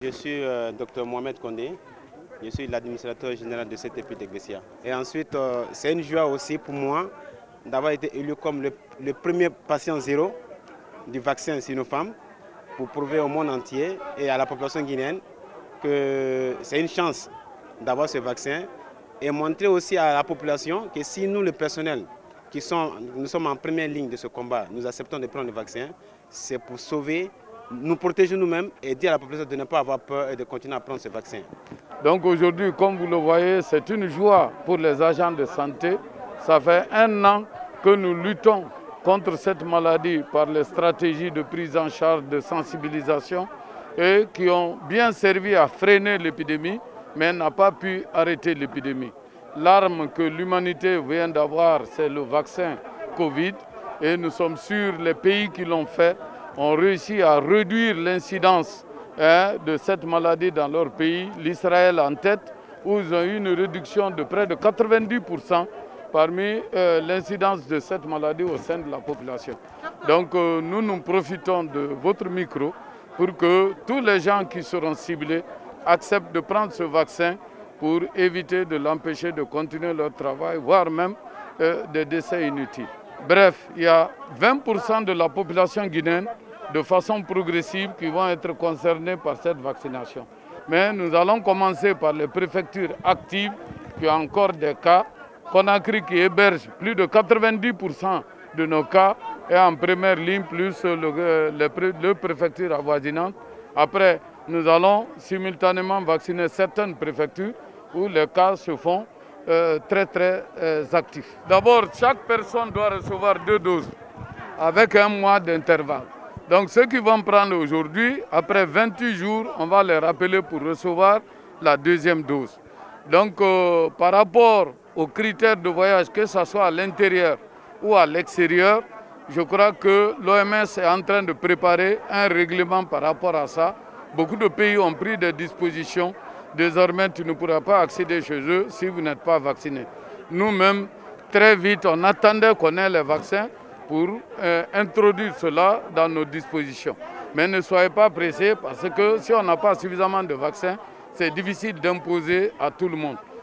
Je suis Dr Mohamed Kondé, je suis l'administrateur général de cette EPI d'Egvesia. Et ensuite, c'est une joie aussi pour moi d'avoir été élu comme le premier patient zéro du vaccin Sinopharm pour prouver au monde entier et à la population guinéenne que c'est une chance d'avoir ce vaccin et montrer aussi à la population que si nous, le personnel, nous sommes en première ligne de ce combat, nous acceptons de prendre le vaccin, c'est pour sauver, nous protéger nous-mêmes et dire à la population de ne pas avoir peur et de continuer à prendre ce vaccin. Donc aujourd'hui, comme vous le voyez, c'est une joie pour les agents de santé. Ça fait 1 an que nous luttons contre cette maladie par les stratégies de prise en charge, de sensibilisation et qui ont bien servi à freiner l'épidémie, mais n'a pas pu arrêter l'épidémie. L'arme que l'humanité vient d'avoir, c'est le vaccin Covid et nous sommes sûrs que les pays qui l'ont fait ont réussi à réduire l'incidence de cette maladie dans leur pays, l'Israël en tête, où ils ont eu une réduction de près de 90% parmi l'incidence de cette maladie au sein de la population. Donc nous profitons de votre micro pour que tous les gens qui seront ciblés acceptent de prendre ce vaccin pour éviter de l'empêcher de continuer leur travail, voire même des décès inutiles. Bref, il y a 20% de la population guinéenne de façon progressive qui vont être concernés par cette vaccination. Mais nous allons commencer par les préfectures actives qui ont encore des cas. Conakry qui héberge plus de 90% de nos cas est en première ligne, plus les préfectures avoisinantes. Après, nous allons simultanément vacciner certaines préfectures où les cas se font très actifs. D'abord, chaque personne doit recevoir 2 doses avec 1 mois d'intervalle. Donc ceux qui vont prendre aujourd'hui, après 28 jours, on va les rappeler pour recevoir la 2e dose. Donc par rapport aux critères de voyage, que ce soit à l'intérieur ou à l'extérieur, je crois que l'OMS est en train de préparer un règlement par rapport à ça. Beaucoup de pays ont pris des dispositions. Désormais, tu ne pourras pas accéder chez eux si vous n'êtes pas vacciné. Nous-mêmes, très vite, on attendait qu'on ait les vaccins pour introduire cela dans nos dispositions. Mais ne soyez pas pressés parce que si on n'a pas suffisamment de vaccins, c'est difficile d'imposer à tout le monde.